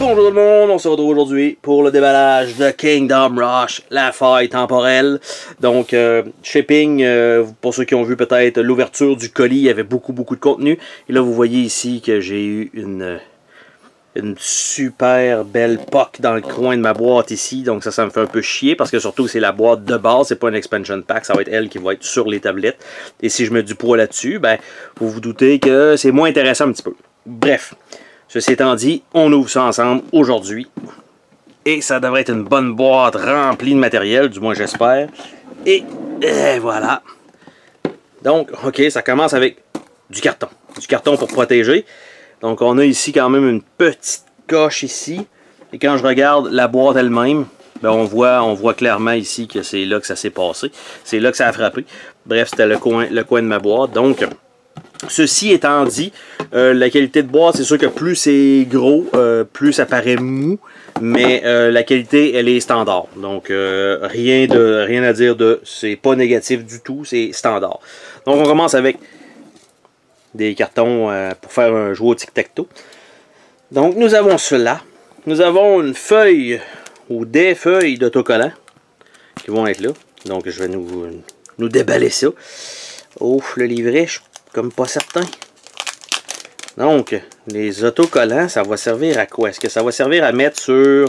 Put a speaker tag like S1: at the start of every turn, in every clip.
S1: Bonjour tout le monde, on se retrouve aujourd'hui pour le déballage de Kingdom Rush, la faille temporelle. Donc, shipping, pour ceux qui ont vu peut-être l'ouverture du colis, il y avait beaucoup de contenu. Et là, vous voyez ici que j'ai eu une super belle POC dans le coin de ma boîte ici. Donc ça me fait un peu chier parce que surtout c'est la boîte de base, c'est pas un expansion pack, ça va être elle qui va être sur les tablettes. Et si je mets du poids là-dessus, ben, vous vous doutez que c'est moins intéressant un petit peu. Bref. Ceci étant dit, on ouvre ça ensemble aujourd'hui. Et ça devrait être une bonne boîte remplie de matériel, du moins j'espère. Et voilà. Donc, ok, ça commence avec du carton. Du carton pour protéger. Donc on a ici quand même une petite coche ici. Et quand je regarde la boîte elle-même, ben on voit clairement ici que c'est là que ça s'est passé. C'est là que ça a frappé. Bref, c'était le coin de ma boîte. Donc, ceci étant dit, la qualité de boîte, c'est sûr que plus c'est gros, plus ça paraît mou, mais la qualité, elle est standard. Donc, rien à dire de... C'est pas négatif du tout, c'est standard. Donc, on commence avec des cartons pour faire un jeu au tic-tac-toe. Donc, nous avons cela. Nous avons une feuille ou des feuilles d'autocollants qui vont être là. Donc, je vais nous déballer ça. Oh, le livret, je suis comme pas certain. Donc, les autocollants, ça va servir à quoi? Est-ce que ça va servir à mettre sur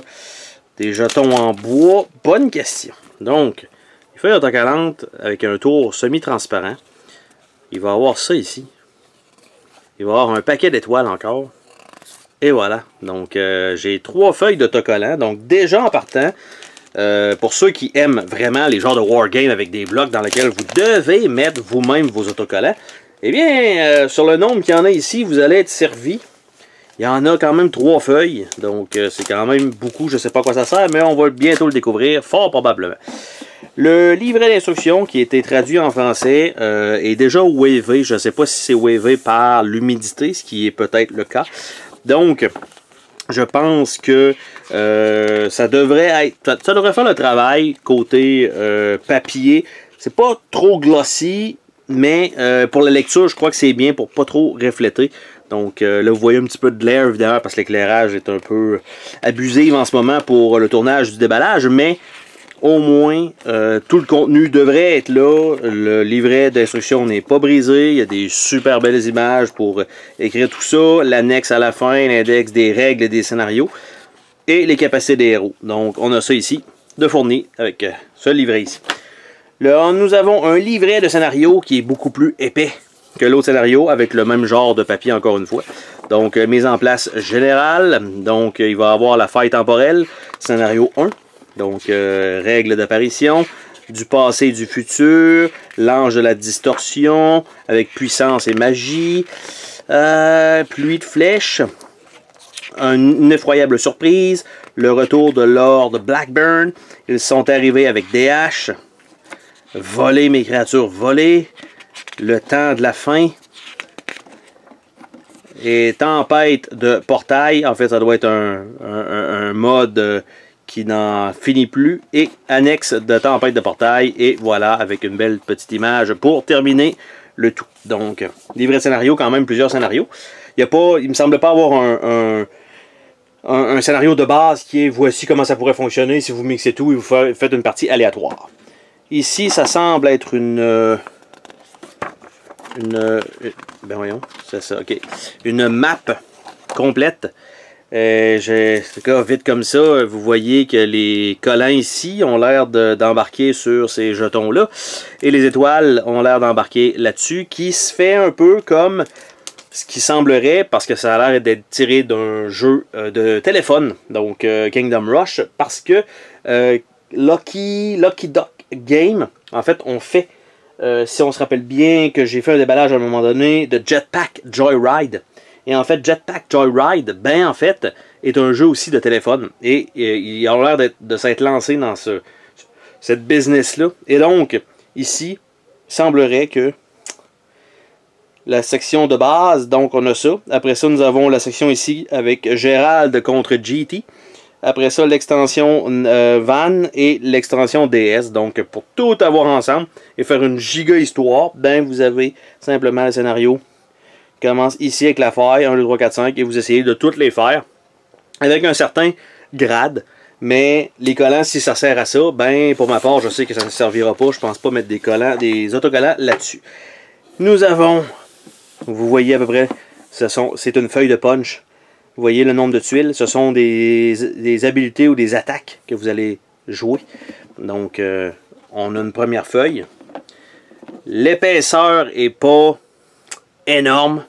S1: des jetons en bois? Bonne question. Donc, les feuilles autocollantes avec un tour semi-transparent. Il va y avoir ça ici. Il va y avoir un paquet d'étoiles encore. Et voilà. Donc, j'ai 3 feuilles d'autocollants. Donc, déjà en partant, pour ceux qui aiment vraiment les genres de wargame avec des blocs dans lesquels vous devez mettre vous-même vos autocollants, eh bien, sur le nombre qu'il y en a ici, vous allez être servi. Il y en a quand même 3 feuilles. Donc, c'est quand même beaucoup. Je ne sais pas à quoi ça sert, mais on va bientôt le découvrir, fort probablement. Le livret d'instruction qui a été traduit en français est déjà wavé. Je ne sais pas si c'est wavé par l'humidité, ce qui est peut-être le cas. Donc, je pense que ça devrait faire le travail côté papier. C'est pas trop glossy, mais pour la lecture, je crois que c'est bien pour pas trop refléter. Donc là, vous voyez un petit peu de l'air, évidemment, parce que l'éclairage est un peu abusif en ce moment pour le tournage du déballage, mais au moins, tout le contenu devrait être là. Le livret d'instruction n'est pas brisé. Il y a des super belles images pour écrire tout ça. L'annexe à la fin, l'index des règles et des scénarios. Et les capacités des héros. Donc, on a ça ici, de fourni avec ce livret ici. Là, nous avons un livret de scénario qui est beaucoup plus épais que l'autre scénario, avec le même genre de papier encore une fois. Donc, mise en place générale. Donc, il va y avoir la faille temporelle, scénario 1. Donc, règles d'apparition, du passé et du futur, l'ange de la distorsion, avec puissance et magie, pluie de flèches, une effroyable surprise, le retour de Lord Blackburn, ils sont arrivés avec des haches, voler mes créatures volées, le temps de la fin, et tempête de portail, en fait ça doit être un mode... qui n'en finit plus, et annexe de tempête de portail, et voilà, avec une belle petite image pour terminer le tout. Donc, livret de scénario, quand même plusieurs scénarios. Il me semble pas avoir un scénario de base qui est voici comment ça pourrait fonctionner si vous mixez tout et vous faites une partie aléatoire. Ici, ça semble être ben voyons, c'est ça, ok. Une map complète. Vite comme ça, vous voyez que les collants ici ont l'air d'embarquer sur ces jetons-là. Et les étoiles ont l'air d'embarquer là-dessus, qui se fait un peu comme ce qui semblerait, parce que ça a l'air d'être tiré d'un jeu de téléphone, donc Kingdom Rush, parce que Lucky Duck Game, en fait, on fait, si on se rappelle bien que j'ai fait un déballage à un moment donné, de Jetpack Joyride. Et en fait, Jetpack Joyride, ben en fait, est un jeu aussi de téléphone. Et il a l'air de s'être lancé dans cette business-là. Et donc, ici, il semblerait que la section de base, donc on a ça. Après ça, nous avons la section ici avec Gérald contre GT. Après ça, l'extension Van et l'extension DS. Donc, pour tout avoir ensemble et faire une giga histoire, ben vous avez simplement le scénario commence ici avec la faille 1, 2, 3, 4, 5 et vous essayez de toutes les faire. avec un certain grade. Mais les collants, si ça sert à ça, ben pour ma part, je sais que ça ne servira pas. Je pense pas mettre des autocollants là-dessus. Nous avons, vous voyez à peu près, c'est une feuille de punch. Vous voyez le nombre de tuiles. Ce sont des habiletés ou des attaques que vous allez jouer. Donc, on a une première feuille. L'épaisseur est pas énorme.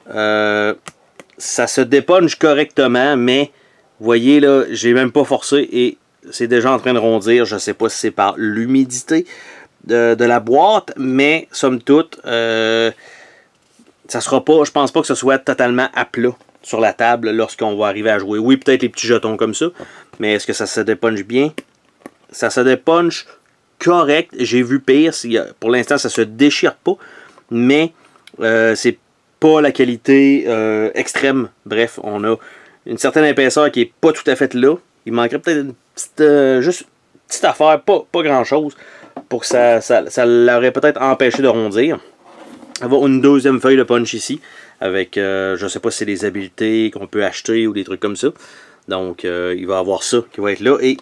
S1: Ça se dépunche correctement, mais vous voyez là, j'ai même pas forcé et c'est déjà en train de rondir. Je sais pas si c'est par l'humidité de la boîte, mais somme toute, ça sera pas, je pense pas que ce soit totalement à plat sur la table lorsqu'on va arriver à jouer. Oui, peut-être les petits jetons comme ça, mais est-ce que ça se dépunche bien? Ça se dépunche correct. J'ai vu pire. Pour l'instant, ça se déchire pas, mais c'est pas la qualité extrême. Bref, on a une certaine épaisseur qui est pas tout à fait là. Il manquerait peut-être une petite, juste une petite affaire, pas grand-chose, pour que ça l'aurait peut-être empêché de rondir. Avoir une deuxième feuille de punch ici, avec, je sais pas si c'est des habiletés qu'on peut acheter ou des trucs comme ça. Donc, il va y avoir ça qui va être là, et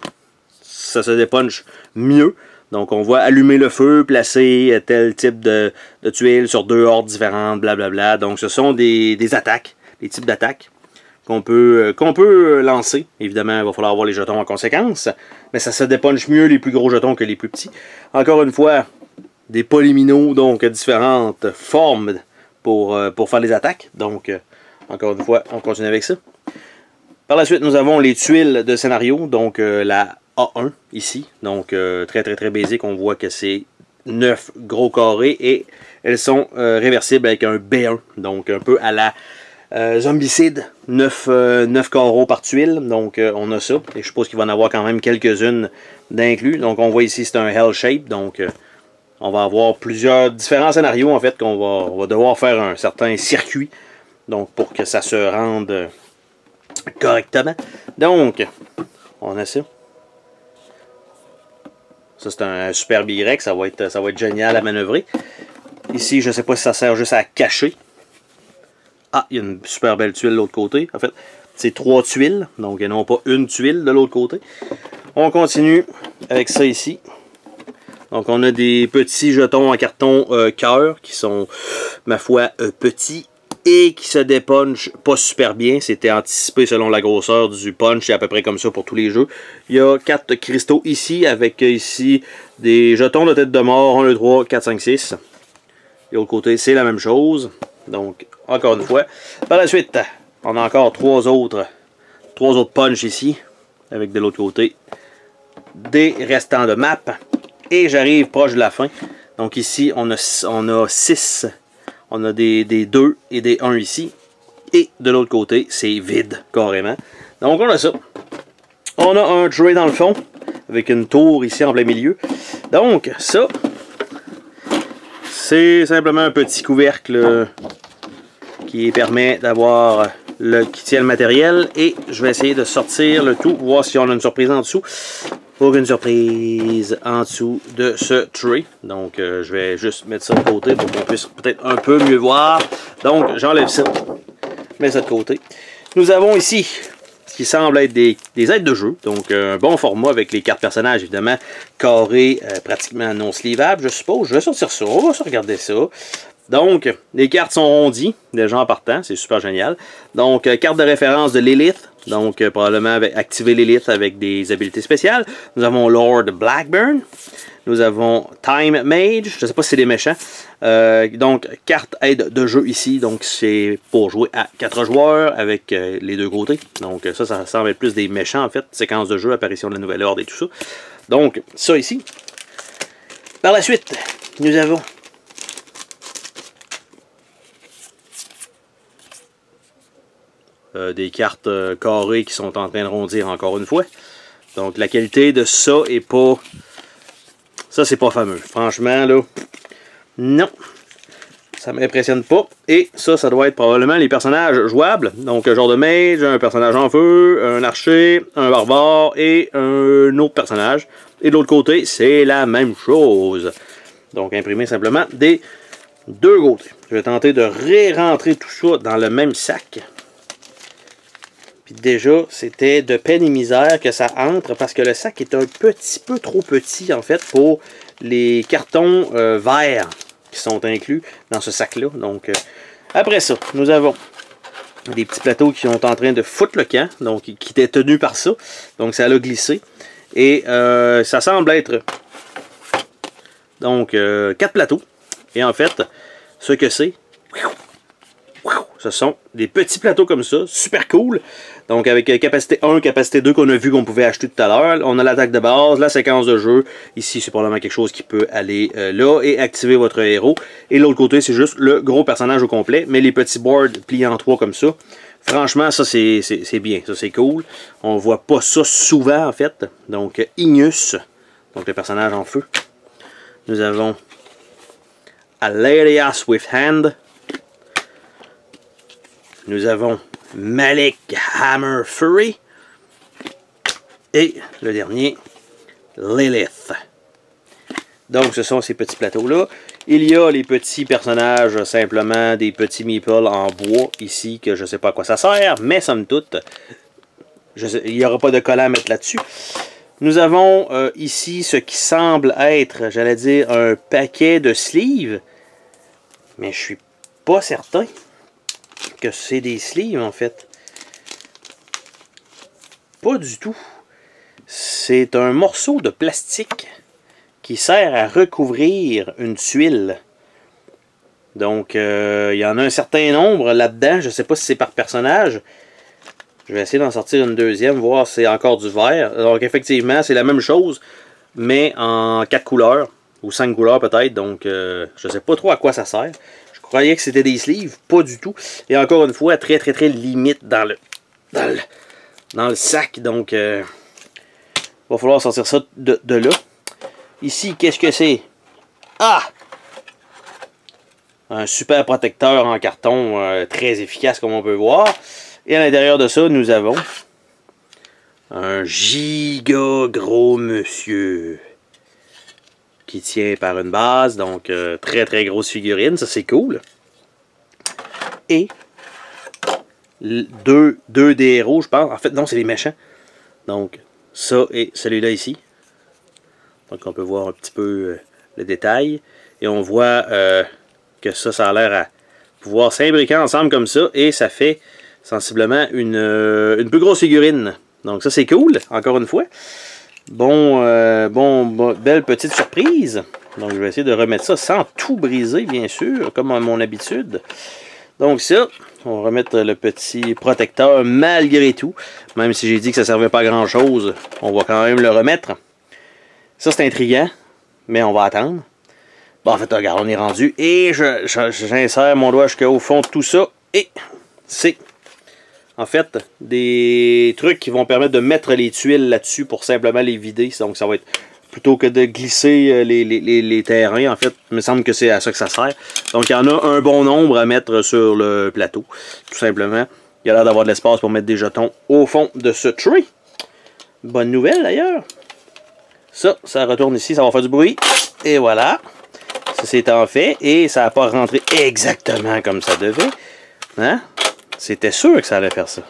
S1: ça se dépunche mieux. Donc, on va allumer le feu, placer tel type de tuiles sur deux hordes différentes, blablabla. Donc, ce sont des attaques, des types d'attaques qu'on peut lancer. Évidemment, il va falloir avoir les jetons en conséquence, mais ça se dépunche mieux les plus gros jetons que les plus petits. Encore une fois, des polyminos, donc différentes formes pour faire les attaques. Donc, encore une fois, on continue avec ça. Par la suite, nous avons les tuiles de scénario, donc la A1 ici. Donc, très basique. On voit que c'est 9 gros carrés et elles sont réversibles avec un B1. Donc, un peu à la Zombicide, 9 carreaux par tuile. Donc, on a ça. Et je suppose qu'il va en avoir quand même quelques-unes d'inclus. Donc, on voit ici, c'est un Hell Shape. Donc, on va avoir différents scénarios, en fait, on va devoir faire un certain circuit. Donc, pour que ça se rende correctement. Donc, on a ça. Ça, c'est un super Y. Ça va être génial à manœuvrer. Ici, je ne sais pas si ça sert juste à cacher. Ah, il y a une super belle tuile de l'autre côté. En fait, c'est 3 tuiles. Donc, et non pas une tuile de l'autre côté. On continue avec ça ici. Donc, on a des petits jetons en carton cœur qui sont, ma foi, petits et qui se dépunchent pas super bien. C'était anticipé selon la grosseur du punch. C'est à peu près comme ça pour tous les jeux. Il y a 4 cristaux ici avec ici des jetons de tête de mort. 1, 2, 3, 4, 5, 6. De l'autre côté, c'est la même chose. Donc, encore une fois. Par la suite, on a encore 3 autres punch ici. Avec de l'autre côté des restants de map. Et j'arrive proche de la fin. Donc ici, on a 6. On a des 2 et des 1 ici. Et de l'autre côté, c'est vide, carrément. Donc on a ça. On a un tray dans le fond, avec une tour ici en plein milieu. Donc ça, c'est simplement un petit couvercle qui permet d'avoir qui tient le matériel. Et je vais essayer de sortir le tout, voir si on a une surprise en dessous. Aucune surprise en dessous de ce tray. Donc, je vais juste mettre ça de côté pour qu'on puisse peut-être un peu mieux voir. Donc, j'enlève ça. Je mets ça de côté. Nous avons ici ce qui semble être des aides de jeu. Donc, un bon format avec les cartes personnages, évidemment, carrés, pratiquement non slivables, je suppose. Je vais sortir ça. On va se regarder ça. Donc, les cartes sont rondies, déjà en partant. C'est super génial. Donc, carte de référence de Lilith. Donc, probablement activer l'élite avec des habiletés spéciales. Nous avons Lord Blackburn. Nous avons Time Mage. Je ne sais pas si c'est des méchants. Donc, carte aide de jeu ici. Donc, c'est pour jouer à 4 joueurs avec les deux côtés. Donc, ça semble être plus des méchants, en fait. Séquence de jeu, apparition de la nouvelle ordre et tout ça. Donc, ça ici. Par la suite, nous avons des cartes carrées qui sont en train de rondir encore une fois. Donc la qualité de ça est pas... Ça c'est pas fameux. Franchement là, non. Ça m'impressionne pas. Et ça doit être probablement les personnages jouables. Donc un genre de mage, un personnage en feu, un archer, un barbare et un autre personnage. Et de l'autre côté, c'est la même chose. Donc imprimer simplement des deux côtés. Je vais tenter de ré-rentrer tout ça dans le même sac. Puis déjà, c'était de peine et misère que ça entre parce que le sac est un petit peu trop petit en fait pour les cartons verts qui sont inclus dans ce sac-là. Donc, après ça, nous avons des petits plateaux qui sont en train de foutre le camp, donc qui étaient tenus par ça. Donc, ça a glissé. Et ça semble être donc 4 plateaux. Et en fait, ce que c'est, ce sont des petits plateaux comme ça, super cool. Donc avec capacité 1, capacité 2 qu'on a vu qu'on pouvait acheter tout à l'heure. On a l'attaque de base, la séquence de jeu. Ici, c'est probablement quelque chose qui peut aller là et activer votre héros. Et l'autre côté, c'est juste le gros personnage au complet. Mais les petits boards pliés en 3 comme ça. Franchement, ça c'est bien, ça c'est cool. On voit pas ça souvent en fait. Donc Ignus, donc le personnage en feu. Nous avons Aleria Swift-Hand. Nous avons Malik Hammer Fury. Et le dernier, Lilith. Donc ce sont ces petits plateaux-là. Il y a les petits personnages, simplement des petits meeples en bois ici, que je ne sais pas à quoi ça sert, mais somme toute, il n'y aura pas de collant à mettre là-dessus. Nous avons ici ce qui semble être, j'allais dire, un paquet de sleeves, mais je suis pas certain que c'est des sleeves en fait. Pas du tout. C'est un morceau de plastique qui sert à recouvrir une tuile. Donc, il y en a un certain nombre là-dedans. Je ne sais pas si c'est par personnage. Je vais essayer d'en sortir une deuxième, voir si c'est encore du vert. Donc, effectivement, c'est la même chose, mais en 4 couleurs, ou 5 couleurs peut-être. Donc, je ne sais pas trop à quoi ça sert. Je croyais que c'était des sleeves, pas du tout. Et encore une fois, très limite dans le sac. Donc, il va falloir sortir ça de là. Ici, qu'est-ce que c'est? Ah! Un super protecteur en carton très efficace comme on peut voir. Et à l'intérieur de ça, nous avons un giga gros monsieur qui tient par une base. Donc, très grosse figurine. Ça, c'est cool. Et deux des héros, je pense. En fait, non, c'est les méchants. Donc, ça et celui-là ici. Donc on peut voir un petit peu le détail. Et on voit que ça a l'air à pouvoir s'imbriquer ensemble comme ça. Et ça fait sensiblement une plus grosse figurine. Donc ça c'est cool, encore une fois. Belle petite surprise. Donc je vais essayer de remettre ça sans tout briser, bien sûr, comme à mon habitude. Donc ça, on va remettre le petit protecteur malgré tout. Même si j'ai dit que ça ne servait pas à grand chose, on va quand même le remettre. Ça, c'est intriguant, mais on va attendre. Bon, en fait, regarde, on est rendu. Et j'insère mon doigt jusqu'au fond de tout ça. Et c'est, en fait, des trucs qui vont permettre de mettre les tuiles là-dessus pour simplement les vider. Donc, ça va être, plutôt que de glisser les terrains, en fait, il me semble que c'est à ça que ça sert. Donc, il y en a un bon nombre à mettre sur le plateau, tout simplement. Il y a l'air d'avoir de l'espace pour mettre des jetons au fond de ce tray. Bonne nouvelle, d'ailleurs. Ça retourne ici, ça va faire du bruit. Et voilà. Ça c'est en fait. Et ça n'a pas rentré exactement comme ça devait. Hein? C'était sûr que ça allait faire ça.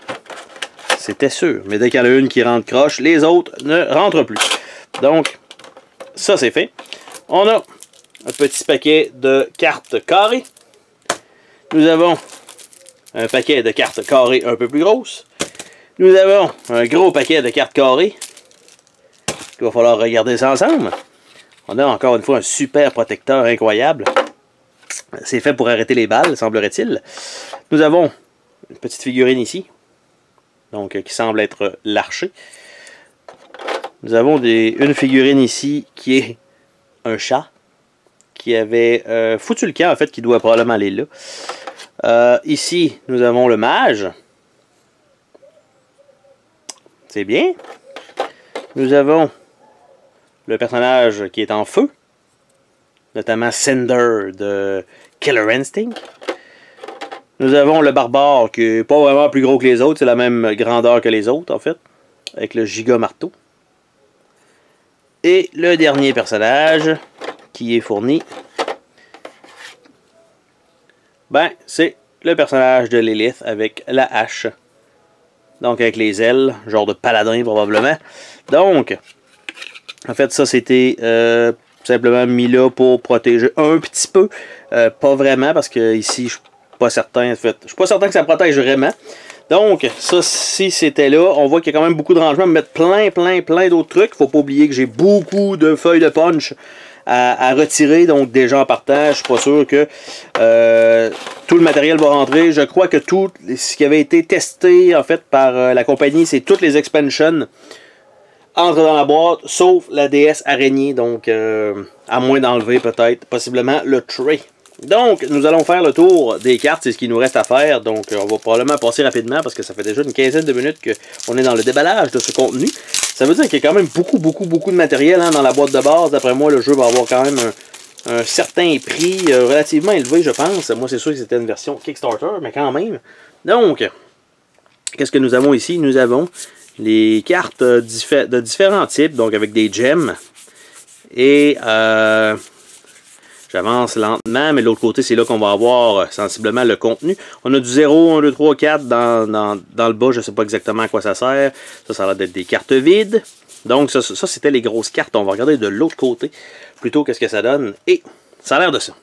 S1: C'était sûr. Mais dès qu'il y en a une qui rentre croche, les autres ne rentrent plus. Donc, ça c'est fait. On a un petit paquet de cartes carrées. Nous avons un paquet de cartes carrées un peu plus grosses. Nous avons un gros paquet de cartes carrées. Il va falloir regarder ça ensemble. On a encore une fois un super protecteur incroyable. C'est fait pour arrêter les balles, semblerait-il. Nous avons une petite figurine ici. Donc, qui semble être l'archer. Nous avons une figurine ici qui est un chat. Qui avait foutu le camp, en fait, qui doit probablement aller là. Ici, nous avons le mage. C'est bien. Nous avons le personnage qui est en feu, notamment Cinder de Killer Instinct. Nous avons le barbare qui n'est pas vraiment plus gros que les autres, c'est la même grandeur que les autres en fait, avec le giga marteau. Et le dernier personnage qui est fourni, ben c'est le personnage de Lilith avec la hache Donc avec les ailes, genre de paladin probablement. Donc, en fait ça c'était simplement mis là pour protéger un petit peu. Pas vraiment parce que ici je suis pas certain. En fait, je suis pas certain que ça protège vraiment. Donc, ça, si c'était là, on voit qu'il y a quand même beaucoup de rangements. Mettre plein d'autres trucs. Faut pas oublier que j'ai beaucoup de feuilles de punch à retirer. Donc, déjà en partant, je suis pas sûr que tout le matériel va rentrer. Je crois que tout ce qui avait été testé, en fait, par la compagnie, c'est toutes les expansions entrent dans la boîte, sauf la déesse araignée. Donc, à moins d'enlever peut-être, possiblement, le tray. Donc, nous allons faire le tour des cartes, c'est ce qu'il nous reste à faire. Donc, on va probablement passer rapidement parce que ça fait déjà une quinzaine de minutes qu'on est dans le déballage de ce contenu. Ça veut dire qu'il y a quand même beaucoup de matériel dans la boîte de base. D'après moi, le jeu va avoir quand même un certain prix relativement élevé, je pense. Moi, c'est sûr que c'était une version Kickstarter, mais quand même. Donc, qu'est-ce que nous avons ici? Nous avons les cartes de différents types, donc avec des gems. Et... j'avance lentement, mais de l'autre côté, c'est là qu'on va avoir sensiblement le contenu. On a du 0, 1, 2, 3, 4 dans le bas. Je ne sais pas exactement à quoi ça sert. Ça a l'air d'être des cartes vides. Donc, ça c'était les grosses cartes. On va regarder de l'autre côté plutôt qu'est-ce que ça donne. Et ça a l'air de ça.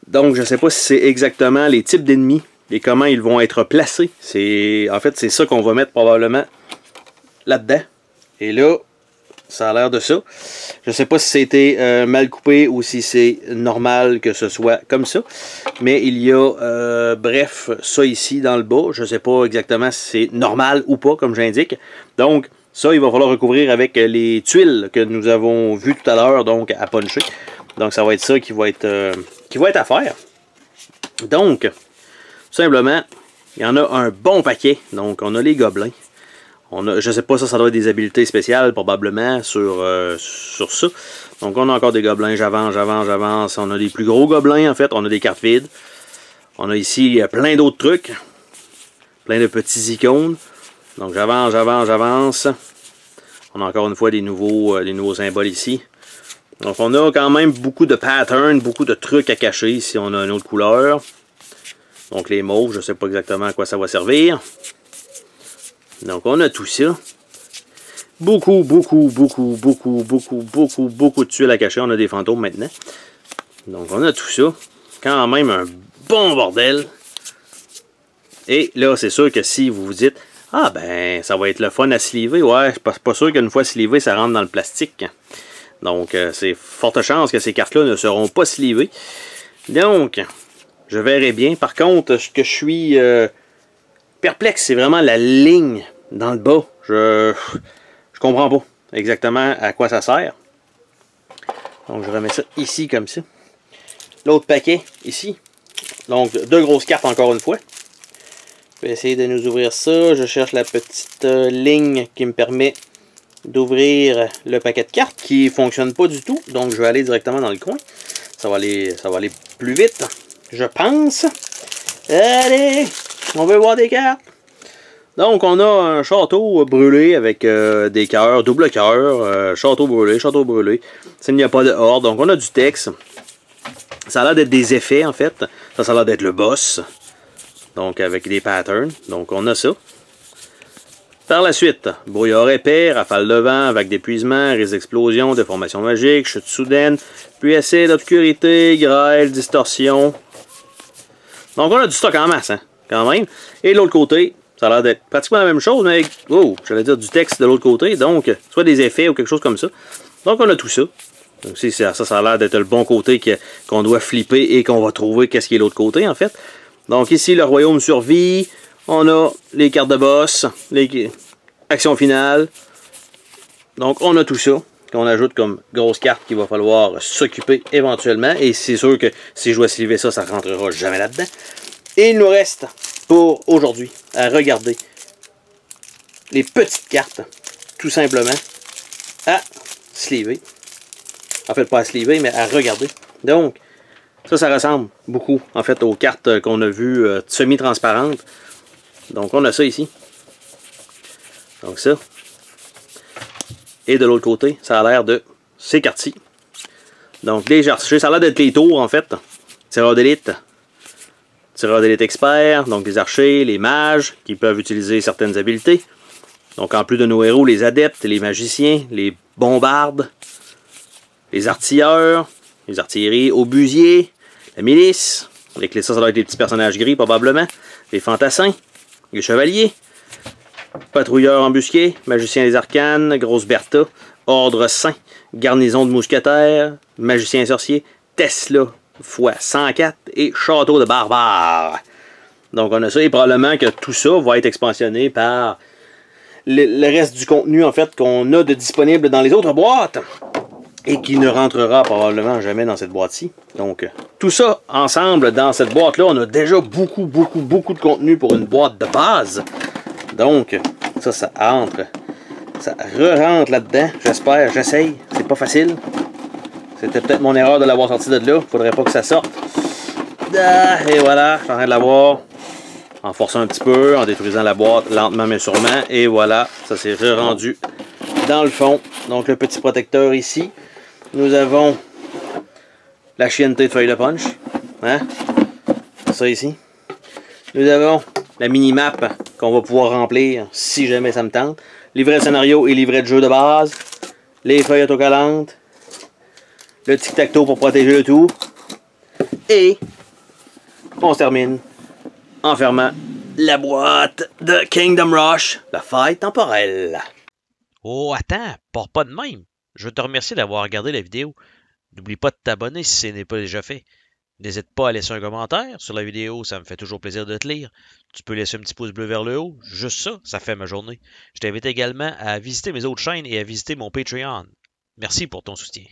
S1: Donc, je ne sais pas si c'est exactement les types d'ennemis et comment ils vont être placés. En fait, c'est ça qu'on va mettre probablement là-dedans. Et là... ça a l'air de ça. Je ne sais pas si c'était mal coupé ou si c'est normal que ce soit comme ça. Mais il y a, bref, ça ici dans le bas. Je ne sais pas exactement si c'est normal ou pas, comme j'indique. Donc, ça, il va falloir recouvrir avec les tuiles que nous avons vues tout à l'heure, donc à puncher. Donc, ça va être ça qui va être à faire. Donc, tout simplement, il y en a un bon paquet. Donc, on a les gobelins. Je sais pas, ça doit être des habiletés spéciales probablement sur ça. Donc on a encore des gobelins, j'avance. On a des plus gros gobelins en fait, on a des cartes vides. On a ici plein d'autres trucs. Plein de petits icônes. Donc j'avance. On a encore une fois des nouveaux symboles ici. Donc on a quand même beaucoup de patterns, beaucoup de trucs à cacher. Ici on a une autre couleur. Donc les mauves, je sais pas exactement à quoi ça va servir. Donc, on a tout ça. Beaucoup de tuiles à cacher. On a des fantômes maintenant. Donc, on a tout ça. Quand même un bon bordel. Et là, c'est sûr que si vous vous dites, ah ben, ça va être le fun à sliver. Ouais, je suis pas sûr qu'une fois slivé, ça rentre dans le plastique. Donc, c'est forte chance que ces cartes-là ne seront pas slivées. Donc, je verrai bien. Par contre, ce que je suis... perplexe, c'est vraiment la ligne dans le bas. Je comprends pas exactement à quoi ça sert. Donc je remets ça ici comme ça. L'autre paquet ici. Donc deux grosses cartes encore une fois. Je vais essayer de nous ouvrir ça. Je cherche la petite ligne qui me permet d'ouvrir le paquet de cartes qui ne fonctionne pas du tout. Donc je vais aller directement dans le coin. Ça va aller plus vite, je pense. Allez! On veut voir des cartes. Donc, on a un château brûlé avec des cœurs, double cœur, château brûlé. S'il n'y a pas de horde. Donc, on a du texte. Ça a l'air d'être des effets, en fait. Ça a l'air d'être le boss. Donc, avec des patterns. Donc, on a ça. Par la suite, brouillard épais, rafale de vent, vague d'épuisement, risque d'explosion, déformation magique, chute soudaine, puis essai d'obscurité, grêle, distorsion. Donc, on a du stock en masse, hein, quand même. Et de l'autre côté, ça a l'air d'être pratiquement la même chose, mais avec, j'allais dire du texte de l'autre côté. Donc, soit des effets ou quelque chose comme ça. Donc, on a tout ça. Donc, ça a l'air d'être le bon côté qu'on doit flipper et qu'on va trouver qu'est-ce qui est l'autre côté, en fait. Donc, ici, le royaume survit. On a les cartes de boss, les actions finales. Donc, on a tout ça qu'on ajoute comme grosse carte qu'il va falloir s'occuper éventuellement. Et c'est sûr que si je dois sliver ça, ça ne rentrera jamais là-dedans. Et il nous reste pour aujourd'hui à regarder les petites cartes, tout simplement, à sliver. En fait, pas à sliver, mais à regarder. Donc, ça ressemble beaucoup, en fait, aux cartes qu'on a vues semi-transparentes. Donc, on a ça ici. Donc, ça. Et de l'autre côté, ça a l'air de ces cartes-ci. Donc, les archers, ça a l'air d'être les tours, en fait. Tireur d'élite. tireurs d'élite experts, donc les archers, les mages, qui peuvent utiliser certaines habiletés. Donc en plus de nos héros, les adeptes, les magiciens, les bombardes, les artilleurs, les artilleries, obusiers, la milice, avec les ça doit être des petits personnages gris probablement, les fantassins, les chevaliers, patrouilleurs embusqués, magiciens des arcanes, grosse Bertha, ordre saint, garnison de mousquetaires, magiciens sorciers, Tesla x 104 et château de barbares. Donc on a ça et probablement que tout ça va être expansionné par le reste du contenu en fait qu'on a de disponible dans les autres boîtes et qui ne rentrera probablement jamais dans cette boîte-ci. Donc tout ça ensemble dans cette boîte-là, on a déjà beaucoup de contenu pour une boîte de base. Donc ça entre. Ça re-rentre là-dedans, j'espère, j'essaye. C'est pas facile. C'était peut-être mon erreur de l'avoir sorti de là. Faudrait pas que ça sorte. Et voilà, je suis en train de l'avoir. En forçant un petit peu, en détruisant la boîte lentement mais sûrement. Et voilà, ça s'est re-rendu dans le fond. Donc le petit protecteur ici. Nous avons la chienneté de feuille de punch. Hein? Ça ici. Nous avons la mini-map qu'on va pouvoir remplir si jamais ça me tente. Livret de scénario et livret de jeu de base. Les feuilles autocollantes. Le tic-tac-toe pour protéger le tout. Et on se termine en fermant la boîte de Kingdom Rush, la faille temporelle.
S2: Oh, attends, pars pas de même. Je veux te remercier d'avoir regardé la vidéo. N'oublie pas de t'abonner si ce n'est pas déjà fait. N'hésite pas à laisser un commentaire sur la vidéo, ça me fait toujours plaisir de te lire. Tu peux laisser un petit pouce bleu vers le haut, juste ça, ça fait ma journée. Je t'invite également à visiter mes autres chaînes et à visiter mon Patreon. Merci pour ton soutien.